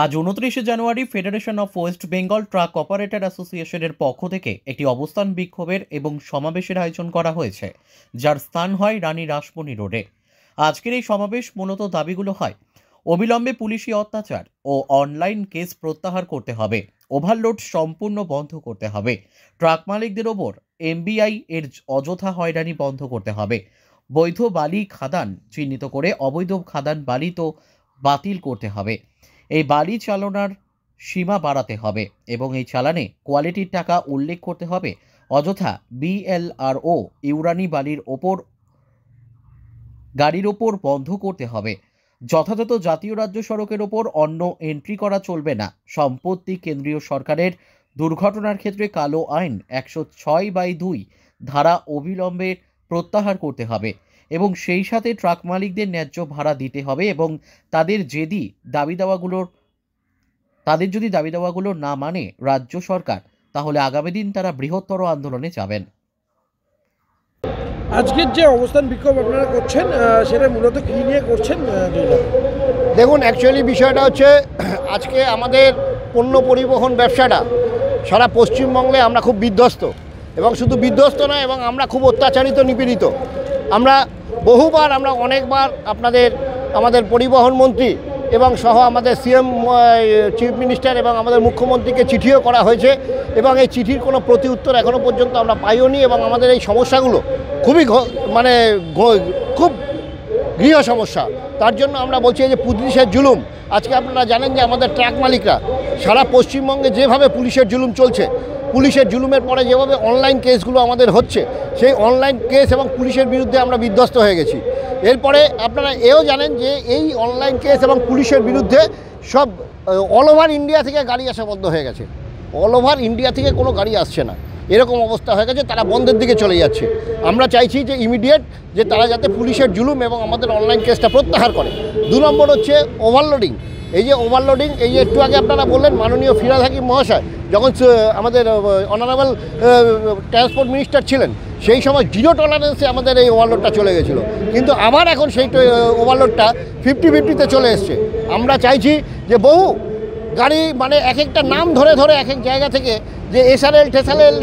আজ ২৯শে জানুয়ারি federation of West Bengal truck operator অ্যাসোসিয়েশনের পক্ষ থেকে একটি অবস্থান বিক্ষোভের এবং সমাবেশের আয়োজন করা হয়েছে, যার স্থান হয় রানী রাসমণি রোডে। আজকের এই সমাবেশ মূলত দাবিগুলো হয়: অবিলম্বে পুলিশি অত্যাচার ও অনলাইন কেস প্রত্যাহার করতে হবে, ওভারলোড সম্পূর্ণ বন্ধ করতে হবে, ট্রাক মালিকদের ওপর এমবিআই এর অযথা হয়রানি বন্ধ করতে হবে, বৈধ বালি খাদান চিহ্নিত করে অবৈধ খাদান বালি তো বাতিল করতে হবে, এই বালি চালনার সীমা বাড়াতে হবে এবং এই চালানে কোয়ালিটির টাকা উল্লেখ করতে হবে, অযথা বিএলআরও ইউরানি বালির ওপর গাড়ির ওপর বন্ধ করতে হবে, যথাযথ জাতীয় রাজ্য সড়কের ওপর অন্য এন্ট্রি করা চলবে না, সম্পত্তি কেন্দ্রীয় সরকারের, দুর্ঘটনার ক্ষেত্রে কালো আইন ১০৬/২ ধারা অবিলম্বে প্রত্যাহার করতে হবে এবং সেই সাথে ট্রাক মালিকদের ন্যায্য ভাড়া দিতে হবে এবং তাদের যদি দাবি দাওয়াগুলো না মানে রাজ্য সরকার, তাহলে আগামী দিন তারা বৃহত্তর আন্দোলনে যাবেন। আজকের যে অবস্থান বিক্ষোভ আপনারা করছেন সেটা মূলত কী নিয়ে করছেন? দেখুন, অ্যাকচুয়ালি বিষয়টা হচ্ছে আজকে আমাদের পণ্য পরিবহন ব্যবসাটা সারা পশ্চিমবঙ্গে আমরা খুব বিধ্বস্ত, এবং শুধু বিধ্বস্ত নয়, এবং আমরা খুব অত্যাচারিত, নিপীড়িত। আমরা অনেকবার আমাদের পরিবহন মন্ত্রী এবং সহ আমাদের সিএম, চিফ মিনিস্টার এবং আমাদের মুখ্যমন্ত্রীকে চিঠিও করা হয়েছে, এবং এই চিঠির কোনো প্রতি উত্তর এখনও পর্যন্ত আমরা পাইওনি। এবং আমাদের এই সমস্যাগুলো খুবই খুব গৃহ সমস্যা। তার জন্য আমরা বলছি যে পুলিশের জুলুম, আজকে আপনারা জানেন যে আমাদের ট্রাক মালিকরা সারা পশ্চিমবঙ্গে যেভাবে পুলিশের জুলুম চলছে, পুলিশের জুলুমের পরে যেভাবে অনলাইন কেসগুলো আমাদের হচ্ছে, সেই অনলাইন কেস এবং পুলিশের বিরুদ্ধে আমরা বিধ্বস্ত হয়ে গেছি। এরপরে আপনারা এও জানেন যে এই অনলাইন কেস এবং পুলিশের বিরুদ্ধে সব অল ওভার ইন্ডিয়া থেকে গাড়ি আসা বন্ধ হয়ে গেছে। অল ওভার ইন্ডিয়া থেকে কোনো গাড়ি আসছে না, এরকম অবস্থা হয়ে গেছে, তারা বন্ধের দিকে চলে যাচ্ছে। আমরা চাইছি যে ইমিডিয়েট যে তারা যাতে পুলিশের জুলুম এবং আমাদের অনলাইন কেসটা প্রত্যাহার করে। ২ নম্বর হচ্ছে ওভারলোডিং। এই যে ওভারলোডিং, এই যে একটু আগে আপনারা বললেন মাননীয় ফিরহাদ হাকিম মহাশয় যখন আমাদের অনারেবল ট্রান্সপোর্ট মিনিস্টার ছিলেন, সেই সময় 0 টলারেন্সে আমাদের এই ওভারলোডটা চলে গেছিলো, কিন্তু আবার এখন সেই ওভারলোডটা 50-50-তে চলে এসছে। আমরা চাইছি যে বহু গাড়ি এক একটা নাম ধরে ধরে এক এক জায়গা থেকে যে এসআরএল টেসারেল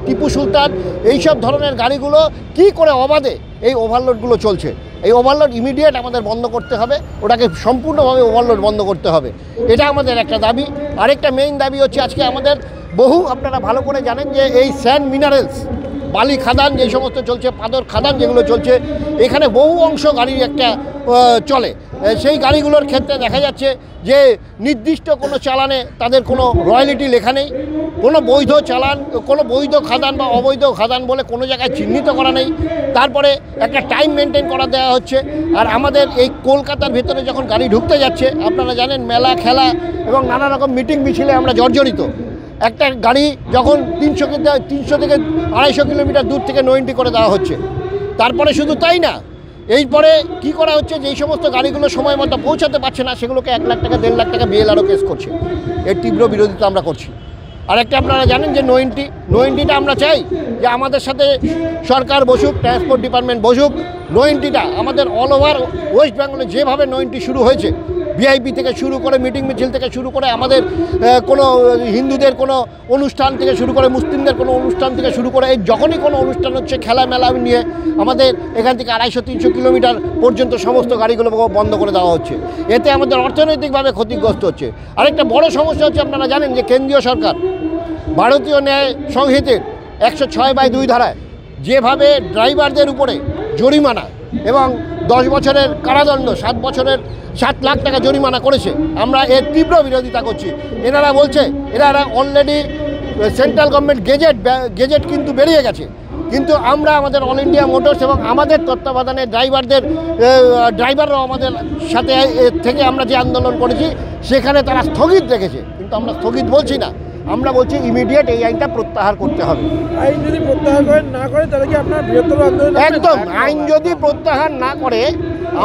টিপু সুলতান এইসব ধরনের গাড়িগুলো কি করে অবাধে এই ওভারলোডগুলো চলছে, এই ওভারলোড ইমিডিয়েট আমাদের বন্ধ করতে হবে, ওটাকে সম্পূর্ণভাবে ওভারলোড বন্ধ করতে হবে। এটা আমাদের একটা দাবি। আরেকটা মেইন দাবি হচ্ছে আজকে আমাদের আপনারা ভালো করে জানেন যে এই স্যান্ড মিনারেলস, বালি খাদান যে সমস্ত চলছে, পাথর খাদান যেগুলো চলছে, এখানে বহু অংশ গাড়ির একটা চলে। সেই গাড়িগুলোর ক্ষেত্রে দেখা যাচ্ছে যে নির্দিষ্ট কোনো চালানে তাদের কোনো রয়্যালিটি লেখা নেই, কোনো বৈধ চালান, কোনো বৈধ খাদান বা অবৈধ খাদান বলে কোনো জায়গায় চিহ্নিত করা নেই। তারপরে একটা টাইম মেনটেন করা দেওয়া হচ্ছে। আর আমাদের এই কলকাতার ভেতরে যখন গাড়ি ঢুকতে যাচ্ছে, আপনারা জানেন মেলা খেলা এবং নানা রকম মিটিং মিছিলে আমরা জর্জরিত। একটা গাড়ি যখন 300 থেকে 250 কিলোমিটার দূর থেকে নো এন্ট্রি করে দেওয়া হচ্ছে। তারপরে শুধু তাই না, এরপরে কি করা হচ্ছে, যেই সমস্ত গাড়িগুলো সময় মতো পৌঁছাতে পারছে না, সেগুলোকে 1 লাখ টাকা 1.5 লাখ টাকা বিএলআরও কেস করছে। এর তীব্র বিরোধিতা আমরা করছি। আরেকটা আপনারা জানেন যে নো এন্ট্রিটা আমরা চাই যে আমাদের সাথে সরকার বসুক, ট্রান্সপোর্ট ডিপার্টমেন্ট বসুক। নো এন্ট্রিটা আমাদের অল ওভার ওয়েস্ট বেঙ্গলে যেভাবে নো এন্ট্রি শুরু হয়েছে, ভিআইপি থেকে শুরু করে, মিটিং মিছিল থেকে শুরু করে, আমাদের কোনো হিন্দুদের কোনো অনুষ্ঠান থেকে শুরু করে, মুসলিমদের কোনো অনুষ্ঠান থেকে শুরু করে, এই যখনই কোনো অনুষ্ঠান হচ্ছে, খেলা মেলা নিয়ে আমাদের এখান থেকে 250-300 কিলোমিটার পর্যন্ত সমস্ত গাড়িগুলো বন্ধ করে দেওয়া হচ্ছে। এতে আমাদের অর্থনৈতিকভাবে ক্ষতিগ্রস্ত হচ্ছে। আরেকটা বড় সমস্যা হচ্ছে, আপনারা জানেন যে কেন্দ্রীয় সরকার ভারতীয় ন্যায় সংহিতের ১০৬/২ ধারায় যেভাবে ড্রাইভারদের উপরে জরিমানা এবং 10 বছরের কারাদণ্ড, 7 লাখ টাকা জরিমানা করেছে, আমরা এর তীব্র বিরোধিতা করছি। এনারা বলছে এনারা অলরেডি সেন্ট্রাল গভর্নমেন্ট গেজেট কিন্তু বেরিয়ে গেছে, কিন্তু আমরা আমাদের অল ইন্ডিয়া মোটরস এবং আমাদের তত্ত্বাবধানে ড্রাইভাররাও আমাদের সাথে থেকে আমরা যে আন্দোলন করেছি, সেখানে তারা স্থগিত রেখেছে, কিন্তু আমরা স্থগিত বলছি না, আমরা বলছি ইমিডিয়েট এই আইনটা প্রত্যাহার করতে হবে। আইন যদি প্রত্যাহার না করে তাহলে কি আপনার বৃহত্তর আন্দোলন? একদম, আইন যদি প্রত্যাহার না করে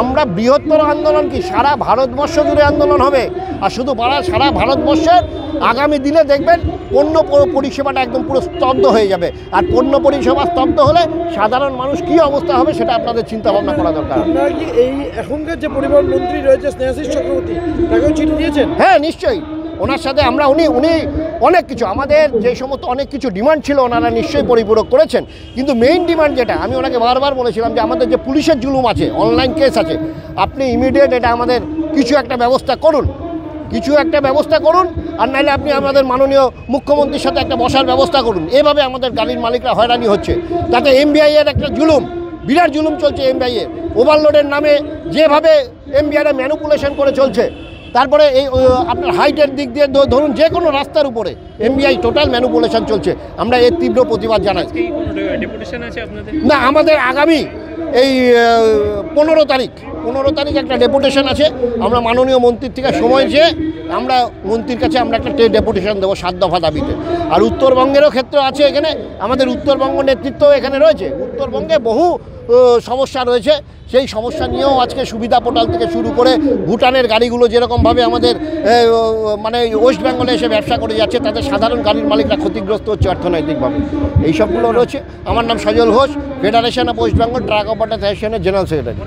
আমরা বৃহত্তর আন্দোলন কি সারা ভারতবর্ষ জুড়ে আন্দোলন হবে। আর শুধু সারা ভারতবর্ষের আগামী দিনে দেখবেন পণ্য পরিষেবাটা একদম পুরো স্তব্ধ হয়ে যাবে। আর পণ্য পরিষেবা স্তব্ধ হলে সাধারণ মানুষ কী অবস্থা হবে সেটা আপনাদের চিন্তা ভাবনা করা দরকার। আপনারা কি এই এখনকার যে পরিবহন মন্ত্রী রয়েছে স্নেহাশিস চক্রবর্তী, তাকেও চিঠি দিয়েছেন? হ্যাঁ, নিশ্চয়ই। ওনার সাথে আমরা উনি অনেক কিছু আমাদের যে সমস্ত অনেক কিছু ডিমান্ড ছিল ওনারা নিশ্চয়ই পরিপূরক করেছেন। কিন্তু মেইন ডিমান্ড যেটা আমি ওনাকে বারবার বলেছিলাম যে আমাদের যে পুলিশের জুলুম আছে, অনলাইন কেস আছে, আপনি ইমিডিয়েট এটা আমাদের কিছু একটা ব্যবস্থা করুন, আর নাহলে আপনি আমাদের মাননীয় মুখ্যমন্ত্রীর সাথে একটা বসার ব্যবস্থা করুন। এভাবে আমাদের গাড়ির মালিকরা হয়রানি হচ্ছে। তাতে এমবিআই এর একটা জুলুম, বিরাট জুলুম চলছে এমবিআই এর। ওভারলোডের নামে যেভাবে এমবিআইরা ম্যানুপুলেশন করে চলছে, তারপরে এই আপনার হাইটের দিক দিয়ে ধরুন যে কোনো রাস্তার উপরে এমবিআই টোটাল ম্যানুপুলেশন চলছে। আমরা এর তীব্র প্রতিবাদ জানাই। না, আমাদের আগামী এই 15 তারিখ একটা ডেপুটেশন আছে। আমরা মাননীয় মন্ত্রীর থেকে সময় চেয়ে আমরা মন্ত্রীর কাছে আমরা একটা ডেপুটেশন দেবো 7 দফা দাবিতে। আর উত্তরবঙ্গেরও ক্ষেত্র আছে এখানে, আমাদের উত্তরবঙ্গ নেতৃত্ব এখানে রয়েছে। উত্তরবঙ্গে বহু সমস্যা রয়েছে, সেই সমস্যা নিয়েও আজকে সুবিধা পোর্টাল থেকে শুরু করে ভুটানের গাড়িগুলো যেরকমভাবে আমাদের মানে ওয়েস্ট বেঙ্গলে এসে ব্যবসা করে যাচ্ছে, তাদের সাধারণ গাড়ির মালিকরা ক্ষতিগ্রস্ত হচ্ছে অর্থনৈতিকভাবে। এই সবগুলো রয়েছে। আমার নাম Sajal Ghosh, federation of West Bengal truck operator অ্যাসোসিয়েশনের জেনারেল সেক্রেটারি।